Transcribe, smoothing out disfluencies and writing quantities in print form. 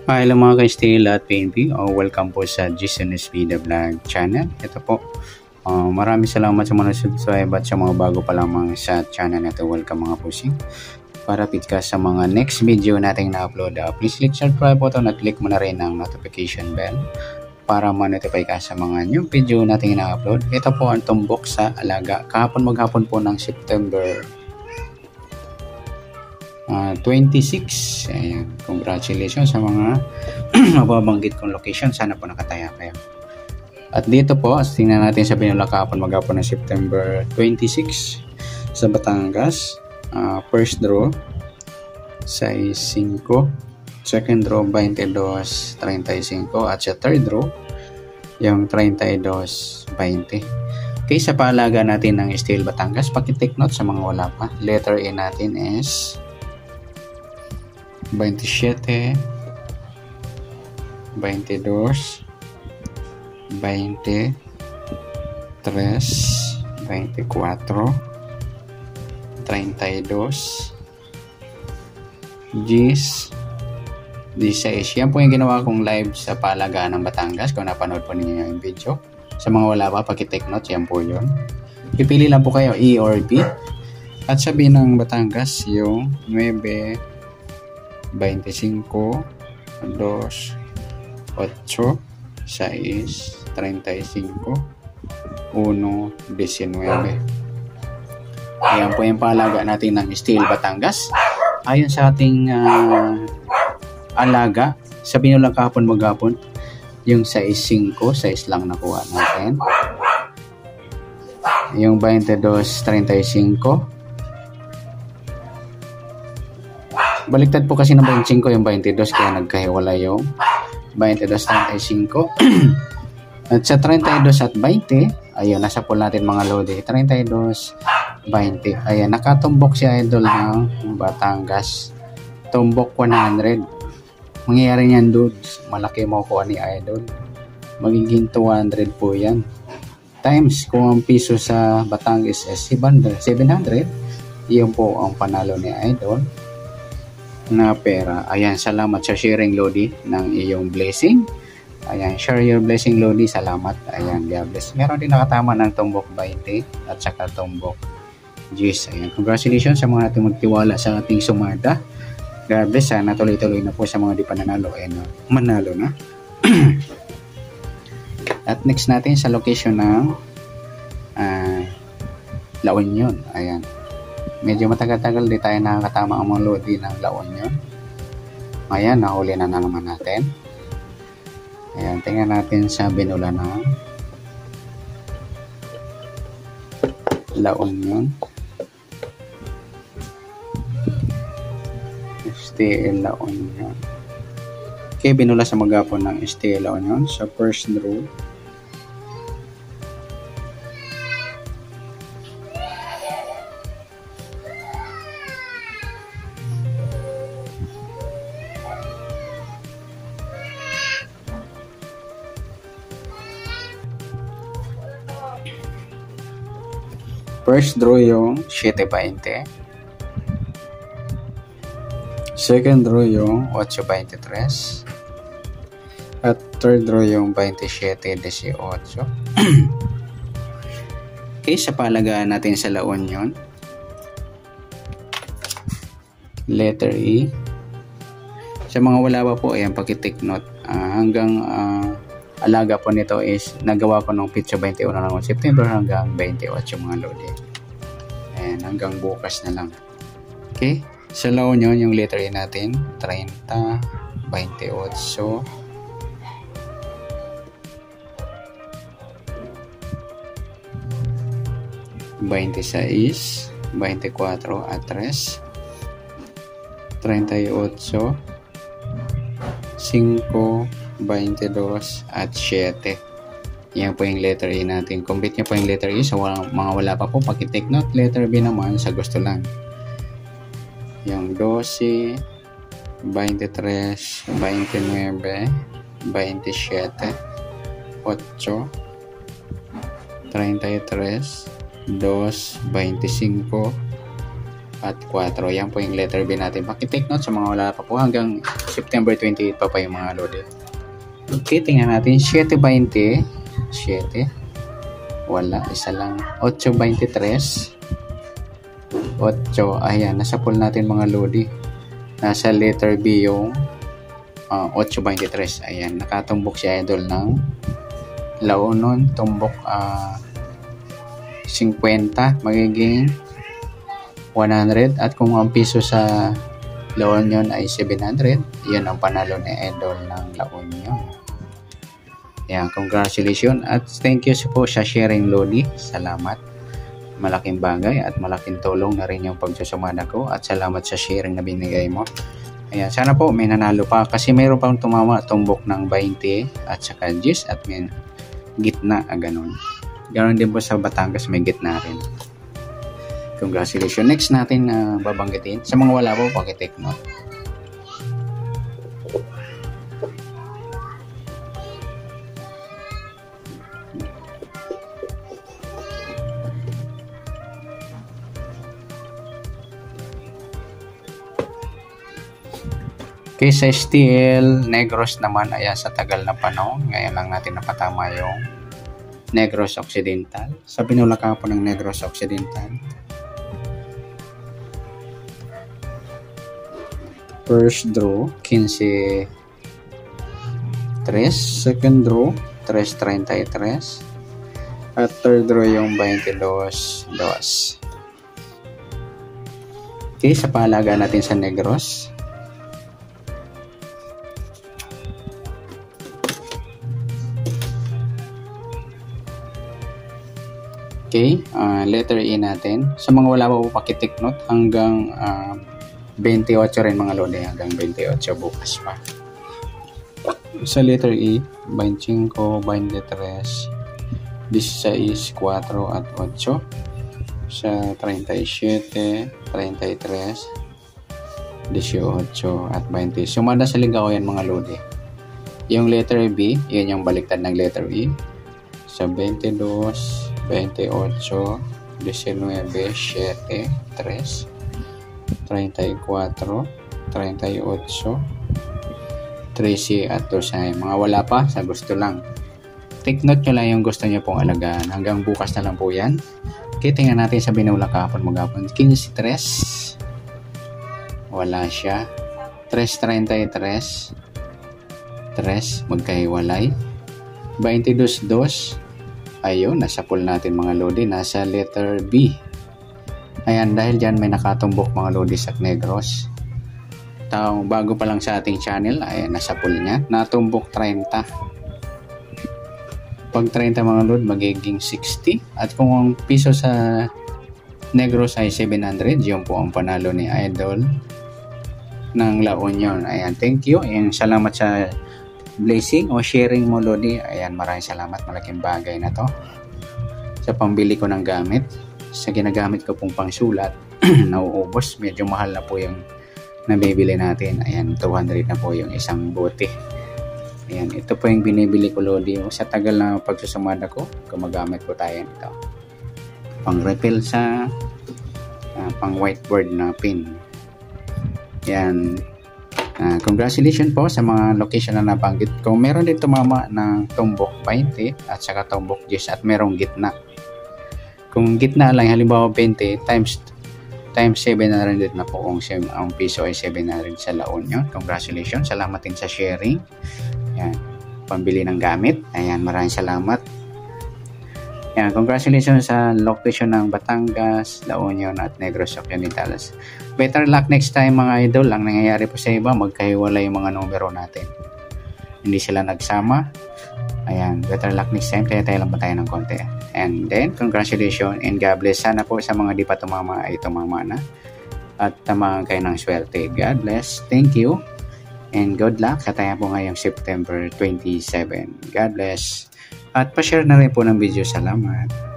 Hello mga ka-Steel at PNP. Welcome po sa Jason Espida Vlog channel. Ito po, maraming salamat sa mga subscribe at sa mga bago pa lamang sa channel na ito. Welcome mga pusing. Para update ka sa mga next video nating na-upload, please click subscribe button at click mo na rin ang notification bell para ma-notify ka sa mga new video nating na-upload. Ito po ang tumbok sa alaga. Maghapon po ng September 26. Ayan, congratulations sa mga mababanggit kong location. Sana po nakataya kayo. At dito po, tingnan natin sa Binula maghapon ng September 26 sa Batangas. First draw size 5, second draw 22.35 at sa third draw yung 32.20. Okay, sa paalaga natin ng Steel Batangas, paki-take note sa mga wala pa. Letter A natin is 27, 22, 23, 24, 32, 16. Yan po yung ginawa kong live sa Paalagaan ng Batangas. Kung napanood po ninyo yung video, sa mga wala pa, paki-take note, yan po yun. Pipili lang po kayo E or B at sabihin ng Batangas yung 9, 25, 2, 8, 6, 35, 1, 19. Ayan po yung paalaga natin ng Steel Batangas. Ayon sa ating alaga, sabihin nyo lang kahapon maghapon, yung size 5, size lang nakuha natin. Yung 22.35, baliktad po kasi ng 25 yung 22, kaya nagkahiwala yung 22.35. At sa 32 at 20, ayun, nasa pool natin mga lodi, 32.20. Ayan, nakatumbok si Idol ng Batangas. Tumbok 100. Mangyayari niyan, dudes, malaki mo kuha ni Idol. Magiging 200 po yan. Times, kung ang piso sa Batangas is 700, yun po ang panalo ni Idol na pera. Ayan, salamat sa sharing, Lodi, ng iyong blessing. Ayan, share your blessing, Lodi. Salamat. Ayan, God bless. Meron din nakatama ng tumbok 20 at saka tumbok 10. Ayan, congratulations sa mga natin magtiwala sa ating sumada. God bless. Sana tuloy-tuloy na po sa mga di pa nanalo. Ayan, manalo na. At next natin sa location ng La Union. Ayan. Medyo matagal-tagal di tayo nakakatama ang mga lodi ng La Union. Ayan, nahuli na naman natin. Ayan, tingnan natin sa Binula ng La Union. Steel La Union. Okay, binula sa maghapon ng Steel La Union sa first draw. First draw yung 7.20. Second draw yung 8.23. At third draw yung 27.18. Okay, sa paalagaan natin sa La Union, letter E. Sa mga wala pa po, ayan, paki-take note. Hanggang alaga po nito is nagawa ko nung pitsa 21 ng September hanggang 28 mga lodi. Ayan, hanggang bukas na lang. Okay, sa La Union yung letter A natin 30, 28, 26, 24 at 3, 38, 5, 22 at 7. Yan po yung letter A natin. Complete nyo po yung letter A. Sa mga wala pa po, paki-take note. Letter B naman sa gusto lang. Yung 12, 23, 29, 27, 8, 33, 2, 25, at 4. Yan po yung letter B natin. Paki-take note sa mga wala pa po. Hanggang September 28 pa yung mga lodi. Okay, tingnan natin. 7.20. 7. Wala. Isa lang. 8.23. 8. Ayan. Nasa pool natin mga lodi. Nasa letter B yung 8.23. Ayan. Nakatumbok si idol ng launon. Tumbok 50. Magiging 100. At kung ang piso sa laon yun ay 700, yun ang panalo ni idol ng laon yun. Yan, congratulations at thank you po sa sharing lodi. Salamat. Malaking bagay at malaking tulong na rin yung pagsusumada ko at salamat sa sharing na binigay mo. Ayan, sana po may nanalo pa kasi mayroon pang tumama tumbok ng 20 at saka 10 at may gitna, ganun. Ganun din po sa Batangas, may gitna rin. Congratulations. Next natin babanggitin. Sa mga wala po, pakitake note. Okay, sa STL, Negros naman, ayan, sa tagal na panahon. Ngayon lang natin napatama yung Negros Occidental. Sa binulaka po ng Negros Occidental. First draw, 15 3. Second draw, 3.33. At third draw yung 22 2. Okay, sa pahalaga natin sa Negros. Okay, letter E natin. Sa mga wala pa po, pakitake note hanggang 28 rin mga lodi, hanggang 28 bukas pa. Sa letter E, 25, 23, 16, 4 at 8. Sa 37, 33, 18 at 20. Sumada sa ligaw yan mga lodi. Yung letter B, yun yung baliktad ng letter E. Sa 22, 28, 19, 7, 3, 34, 38, 13 at 12. Mga wala pa, sa gusto lang. Take note nyo lang yung gusto nyo pong alagaan. Hanggang bukas na lang po yan. Okay, tingnan natin sa binula kahapon maghapon. 15, 3. Wala siya. 3.33. 3, magkahiwalay. 22, 2. Ayun, nasa pool natin mga lodi. Nasa letter B. Ayan, dahil dyan may nakatumbok mga lodi sa Negros. Bago pa lang sa ating channel, ayan, nasa pool niya. Natumbok 30. Pag 30 mga lodi, magiging 60. At kung ang piso sa Negros ay 700, yun po ang panalo ni idol ng La Union. Ayan, thank you. Ayan, salamat sa blessing o sharing mo lodi. Ayan, maraming salamat, malaking bagay na to sa pambili ko ng gamit, sa ginagamit ko pong pangsulat. Nauubos, medyo mahal na po yung nabibili natin. Ayan, 200 na po yung isang bote. Ayan, ito po yung binibili ko lodi. Sa tagal na pagsusumada ko, gumagamit ko tayo nito pang refill sa pang whiteboard na pin. Ayan. Congratulations po sa mga location na nabanggit ko. Meron din tumama ng tumbok 20 at saka tumbok 10 at merong gitna. Kung gitna lang, halimbawa 20 times 700 na po kung ang piso ay 700 sa La Union. Congratulations. Salamat din sa sharing. Ayan, pambili ng gamit. Ayan, maraming salamat. Ayan, congratulations sa location ng Batangas, La Union at Negros Occidentales. Better luck next time mga idol. Ang nangyayari po sa iba, magkahiwala yung mga numero natin. Hindi sila nagsama. Ayan, better luck next time. Kaya tayo lang ba tayo ng konti. And then, congratulations and God bless. Sana po sa mga di pa tumama ay tumama na. At tamaan kayo ng swerte. God bless. Thank you. And good luck sa tayo po ngayong September 27. God bless. At pa-share na rin po ng video. Salamat.